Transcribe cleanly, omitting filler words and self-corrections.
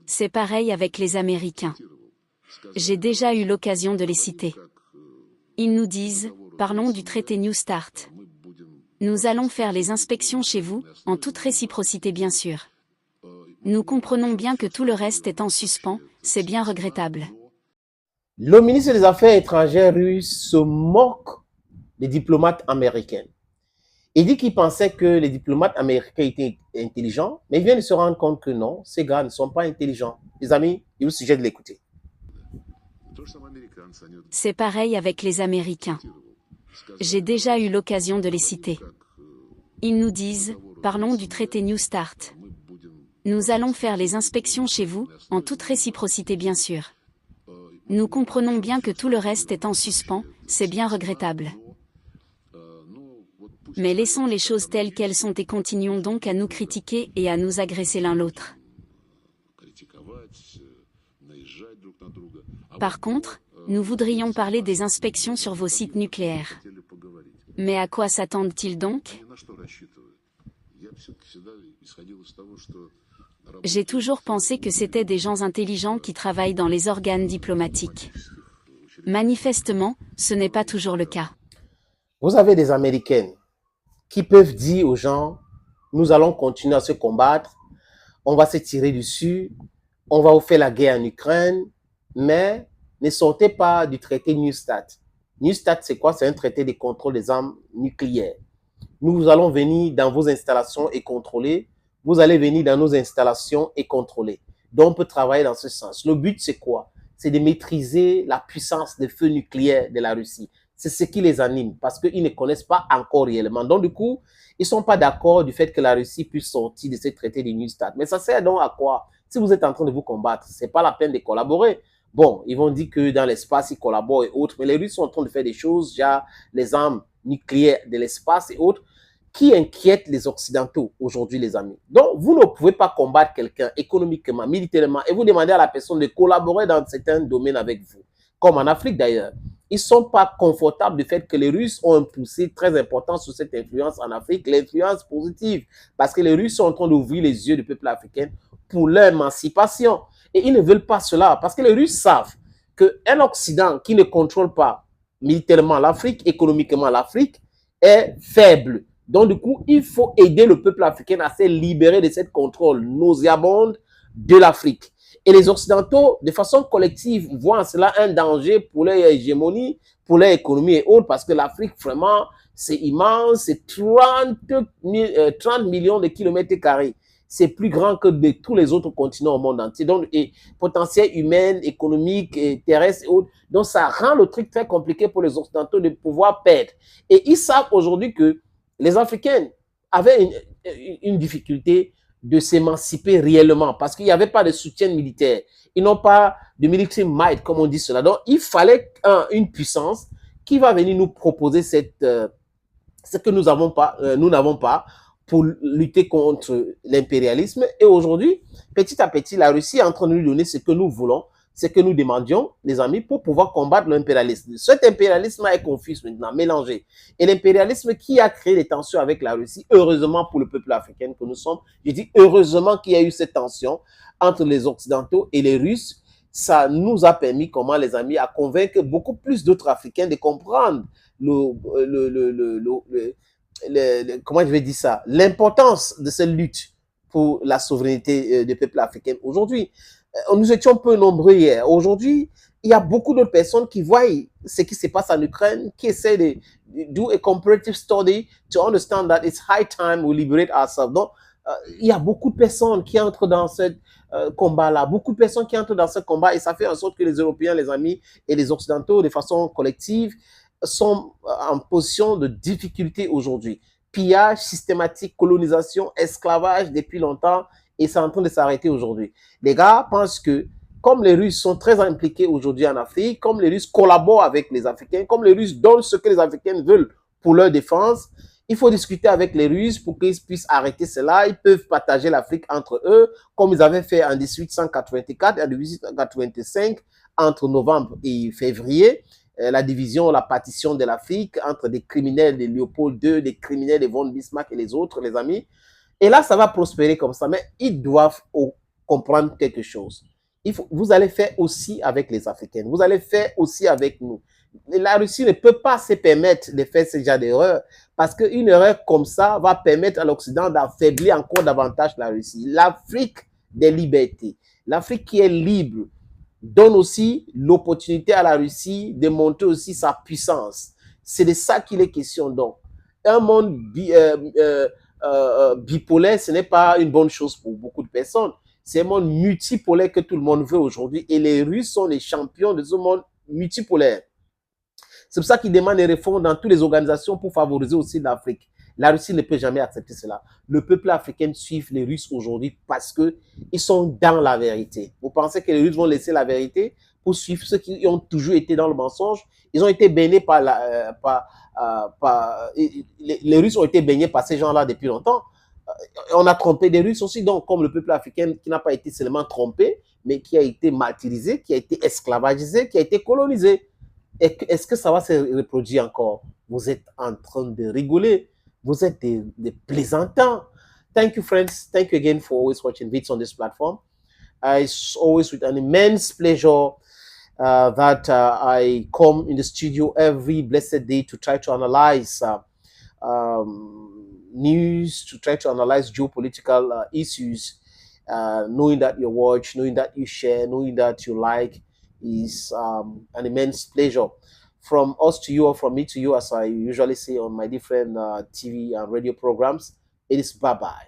C'est pareil avec les Américains. J'ai déjà eu l'occasion de les citer. Ils nous disent, parlons du traité New Start. Nous allons faire les inspections chez vous, en toute réciprocité bien sûr. Nous comprenons bien que tout le reste est en suspens, c'est bien regrettable. Le ministre des Affaires étrangères russe se moque des diplomates américains. Il dit qu'il pensait que les diplomates américains étaient intelligents, mais il vient de se rendre compte que non, ces gars ne sont pas intelligents. Les amis, il vous suggère de l'écouter. C'est pareil avec les Américains. J'ai déjà eu l'occasion de les citer. Ils nous disent, parlons du traité New Start. Nous allons faire les inspections chez vous, en toute réciprocité bien sûr. Nous comprenons bien que tout le reste est en suspens, c'est bien regrettable. Mais laissons les choses telles qu'elles sont et continuons donc à nous critiquer et à nous agresser l'un l'autre. Par contre, nous voudrions parler des inspections sur vos sites nucléaires. Mais à quoi s'attendent-ils donc ? J'ai toujours pensé que c'était des gens intelligents qui travaillent dans les organes diplomatiques. Manifestement, ce n'est pas toujours le cas. Vous avez des Américaines qui peuvent dire aux gens, nous allons continuer à se combattre, on va se tirer dessus, on va vous faire la guerre en Ukraine, mais ne sortez pas du traité New Start. New Start, c'est quoi? C'est un traité de contrôle des armes nucléaires. Nous allons venir dans vos installations et contrôler. Vous allez venir dans nos installations et contrôler. Donc, on peut travailler dans ce sens. Le but, c'est quoi? C'est de maîtriser la puissance des feux nucléaires de la Russie. C'est ce qui les anime parce qu'ils ne connaissent pas encore réellement. Donc, du coup, ils ne sont pas d'accord du fait que la Russie puisse sortir de ce traité de New Start. Mais ça sert donc à quoi? Si vous êtes en train de vous combattre, ce n'est pas la peine de collaborer. Bon, ils vont dire que dans l'espace, ils collaborent et autres, mais les Russes sont en train de faire des choses, genre les armes nucléaires de l'espace et autres, qui inquiètent les Occidentaux aujourd'hui, les amis. Donc, vous ne pouvez pas combattre quelqu'un économiquement, militairement, et vous demandez à la personne de collaborer dans certains domaines avec vous, comme en Afrique d'ailleurs. Ils ne sont pas confortables du fait que les Russes ont un poussé très important sur cette influence en Afrique, l'influence positive, parce que les Russes sont en train d'ouvrir les yeux du peuple africain pour leur émancipation. Et ils ne veulent pas cela, parce que les Russes savent qu'un Occident qui ne contrôle pas militairement l'Afrique, économiquement l'Afrique, est faible. Donc, du coup, il faut aider le peuple africain à se libérer de cette contrôle nauséabonde de l'Afrique. Et les Occidentaux, de façon collective, voient en cela un danger pour leur hégémonie, pour leur économie et autres, parce que l'Afrique, vraiment, c'est immense, c'est 30 millions de kilomètres carrés. C'est plus grand que de tous les autres continents au monde entier. Donc, et potentiel humain, économique, et terrestre et autres. Donc, ça rend le truc très compliqué pour les Occidentaux de pouvoir perdre. Et ils savent aujourd'hui que les Africains avaient une difficulté de s'émanciper réellement parce qu'il n'y avait pas de soutien militaire. Ils n'ont pas de military might, comme on dit cela. Donc, il fallait une puissance qui va venir nous proposer ce que nous n'avons pas pour lutter contre l'impérialisme. Et aujourd'hui, petit à petit, la Russie est en train de nous donner ce que nous voulons, ce que nous demandions, les amis, pour pouvoir combattre l'impérialisme. Cet impérialisme est confus maintenant, mélangé. Et l'impérialisme qui a créé des tensions avec la Russie, heureusement pour le peuple africain que nous sommes, je dis heureusement qu'il y a eu cette tension entre les Occidentaux et les Russes, ça nous a permis, comment les amis, à convaincre beaucoup plus d'autres Africains de comprendre comment je vais dire ça, l'importance de cette lutte pour la souveraineté des peuples africains. Aujourd'hui, nous étions peu nombreux hier. Aujourd'hui, il y a beaucoup d'autres personnes qui voient ce qui se passe en Ukraine, qui essaient de do a comparative study to understand that it's high time we liberate ourselves. Donc, il y a beaucoup de personnes qui entrent dans ce combat-là, beaucoup de personnes qui entrent dans ce combat et ça fait en sorte que les Européens, les amis et les Occidentaux, de façon collective, sont en position de difficulté aujourd'hui. Pillage systématique, colonisation, esclavage depuis longtemps et c'est en train de s'arrêter aujourd'hui. Les gars pensent que comme les Russes sont très impliqués aujourd'hui en Afrique, comme les Russes collaborent avec les Africains, comme les Russes donnent ce que les Africains veulent pour leur défense, il faut discuter avec les Russes pour qu'ils puissent arrêter cela. Ils peuvent partager l'Afrique entre eux, comme ils avaient fait en 1884 et en 1885, entre novembre et février. La division, la partition de l'Afrique entre des criminels de Léopold II, des criminels de von Bismarck et les autres, les amis. Et là, ça va prospérer comme ça. Mais ils doivent comprendre quelque chose. Vous allez faire aussi avec les Africains. Vous allez faire aussi avec nous. La Russie ne peut pas se permettre de faire ce genre d'erreur parce qu'une erreur comme ça va permettre à l'Occident d'affaiblir encore davantage la Russie. L'Afrique des libertés, l'Afrique qui est libre, donne aussi l'opportunité à la Russie de monter aussi sa puissance. C'est de ça qu'il est question. Donc, un monde bipolaire, ce n'est pas une bonne chose pour beaucoup de personnes. C'est un monde multipolaire que tout le monde veut aujourd'hui et les Russes sont les champions de ce monde multipolaire. C'est pour ça qu'ils demandent des réformes dans toutes les organisations pour favoriser aussi l'Afrique. La Russie ne peut jamais accepter cela. Le peuple africain suit les Russes aujourd'hui parce qu'ils sont dans la vérité. Vous pensez que les Russes vont laisser la vérité pour suivre ceux qui ont toujours été dans le mensonge? Ils ont été baignés les Russes ont été baignés par ces gens-là depuis longtemps. On a trompé des Russes aussi, donc comme le peuple africain qui n'a pas été seulement trompé, mais qui a été martyrisé, qui a été esclavagisé, qui a été colonisé. Est-ce que ça va se reproduire encore? Vous êtes en train de rigoler. Vous êtes des plaisantants. Thank you, friends. Thank you again for always watching videos on this platform. It's always with an immense pleasure that I come in the studio every blessed day to try to analyze news, to try to analyze geopolitical issues, knowing that you watch, knowing that you share, knowing that you like, is an immense pleasure. From us to you, or from me to you, as I usually say on my different TV and radio programs, it is bye-bye.